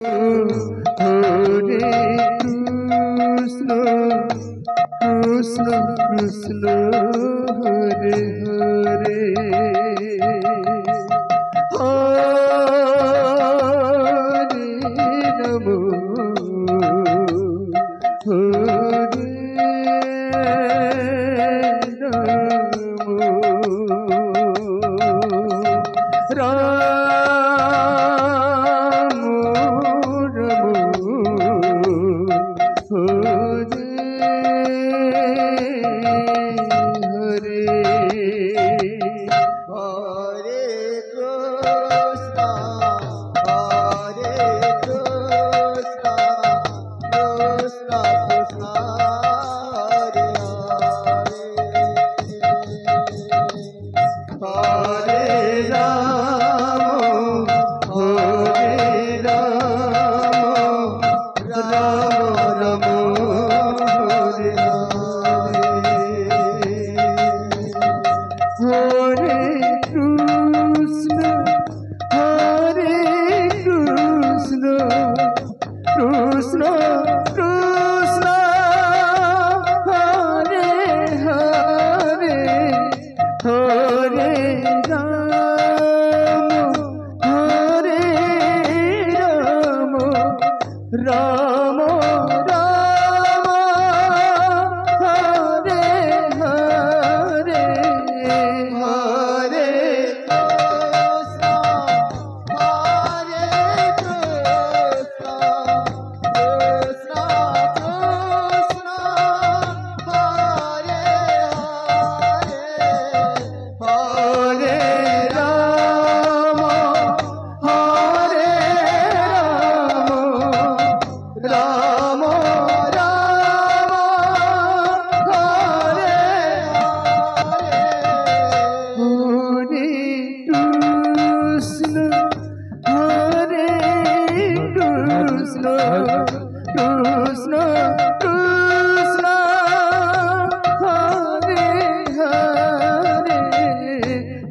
Hare Krishna Krishna Krishna Hare Hare Hare Nam Hare Ram Ram Hare Hare Hare Krishna Krishna Krishna Hare Hare Hare Ram Ram Ram Hare Hare Krishna Krishna Krishna Krishna Hare Hare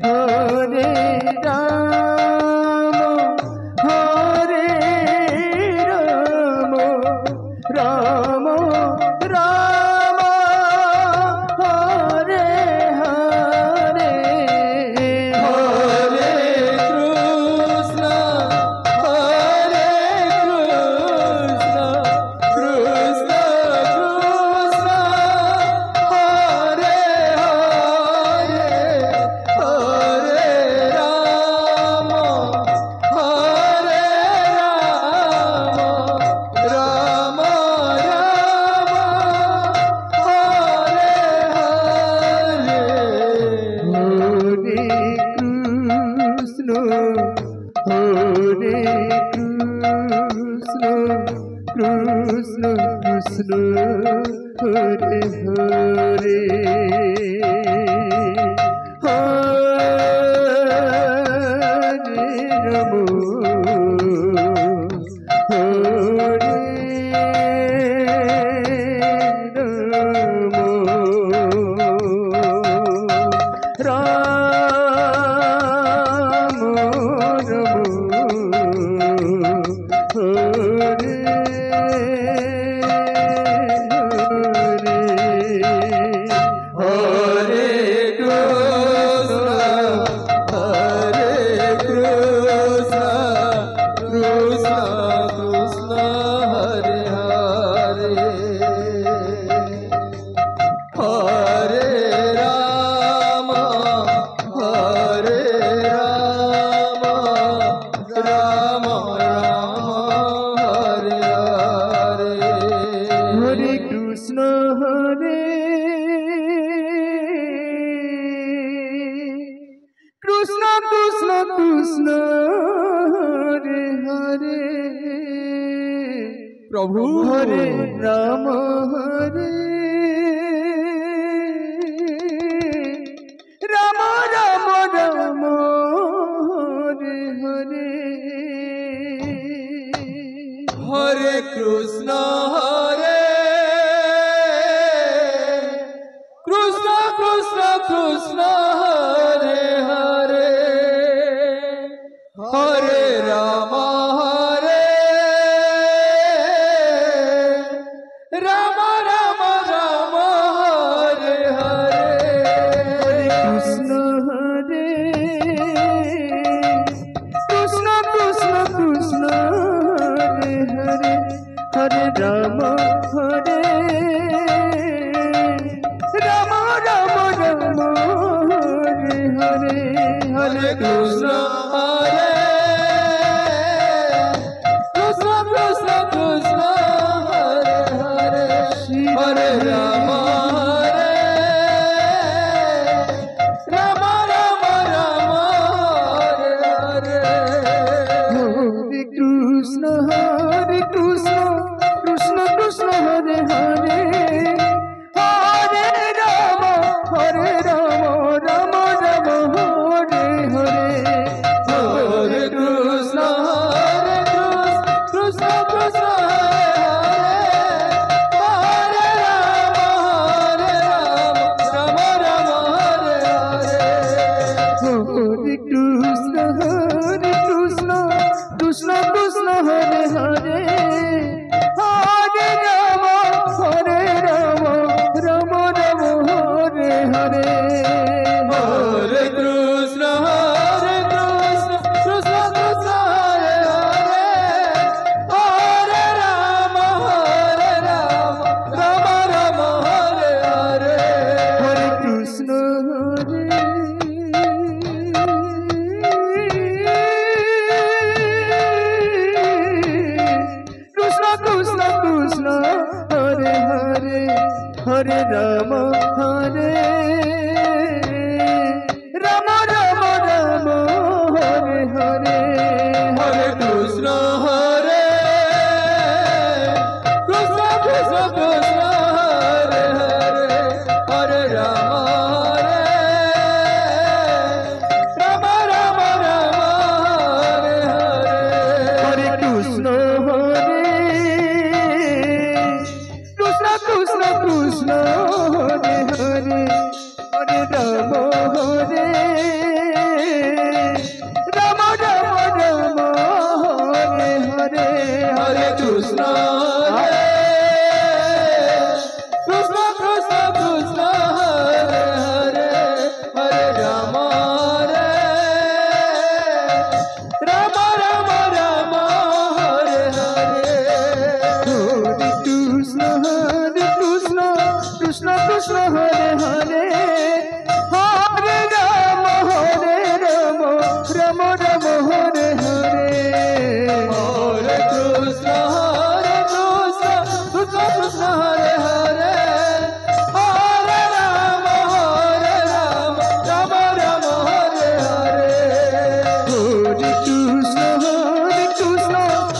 Hare Ram Ram Ram Hare Hare Hare Krishna Krishna Krishna Hare Hare Hare Ram Ram Krishna Krishna Hare Hare Hare NaMo Hare NaMo Ram NaMo Hare Krishna Krishna Krishna Hare Hare Prabhu Hare Ram Ram Ram Ram Hare Hare Hare Krishna Krishna Krishna Krishna Hare Hare Hare Ram Hare Ram Hare Ram Ram Ram Hare Hare Hare Krishna Hare Krishna Krishna Krishna Hare Hare Hare Ram Hare Ram Ram Ram Hare Hare Hare Krishna Krishna Krishna Krishna Hare Hare Hare Ram Ram Ram Hare Hare Hare Krishna Krishna Krishna Hare Hare Ram Ram Hare Hare Hare Krishna Krishna Krishna Krishna Hare Hare Hare Ram Ram Ram Hare Hare Hare Krishna Krishna Krishna Krishna Hare Hare Hare Ram Ram Ram Hare Hare Hare Krishna Krishna Krishna Hare Hare Hare Ram Hare Ram Ram Ram Hare Hare Hare Krishna Hare Krishna Krishna Krishna Hare Hare Hare Ram Hare Ram Ram Ram Hare Hare Hare Krishna Hare Krishna Krishna Krishna Hare Hare Hare Ram Hare Ram Ram Ram Hare Hare Hare Krishna Hare Krishna Krishna Krishna Hare Hare Hare Ram Hare Ram Ram Ram Hare Hare Hare Krishna Krishna Krishna Krishna Hare Hare Hare Ram Ram Ram Hare Hare Hare Krishna Krishna Krishna Hare Hare Hare Ram Ram Ram Hare Hare Hare Krishna Krishna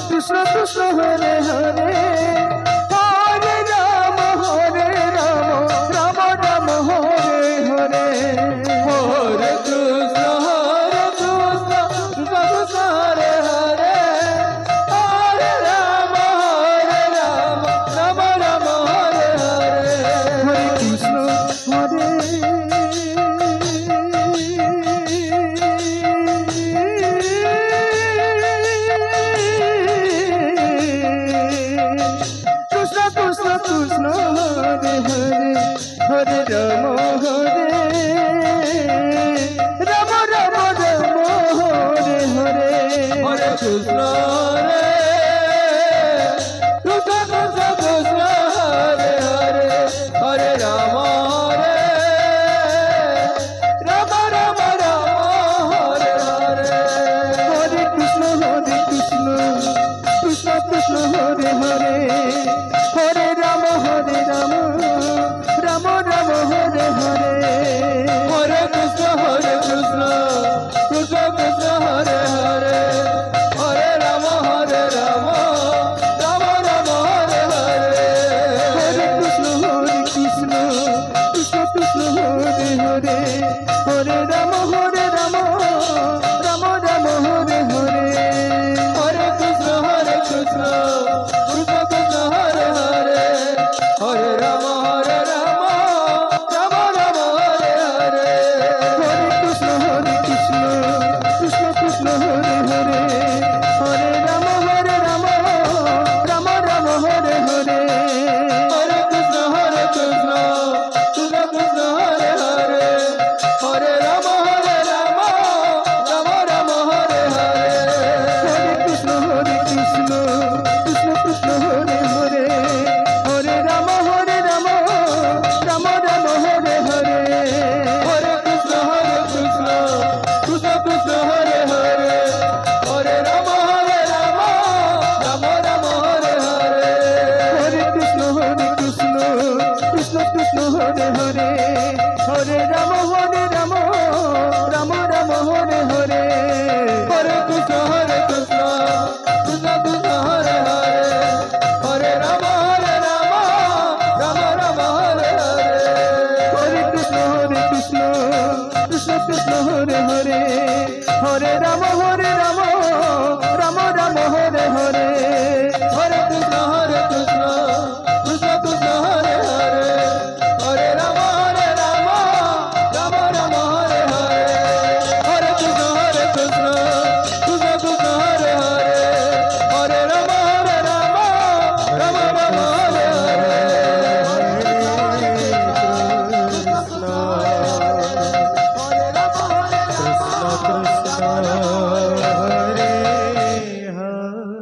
Krishna Krishna Hare Hare Hare Ram Ram Ram Hare Hare Hare Krishna Krishna Krishna Krishna Hare Hare Hare Ram Ram Ram Hare Hare Hare Krishna Hare Krishna Krishna Krishna Hare Hare Hare Ram Hare Ram Ram Ram Hare Hare Hare Krishna Hare Krishna Krishna Krishna Hare Hare Hare Ram Hare Ram Ram Ram Hare Hare Hare Krishna Krishna Krishna Krishna Hare Hare Hare Ram Ram Ram Hare Hare Hare Krishna Krishna Krishna Krishna Hare Hare Hare Ram Ram Ram Ram Hare Hare Hare Krishna Krishna Krishna Krishna Hare Hare Hare Ram Ram Ram Ram Hare Hare Hare Krishna Krishna Krishna Krishna Hare Hare Joy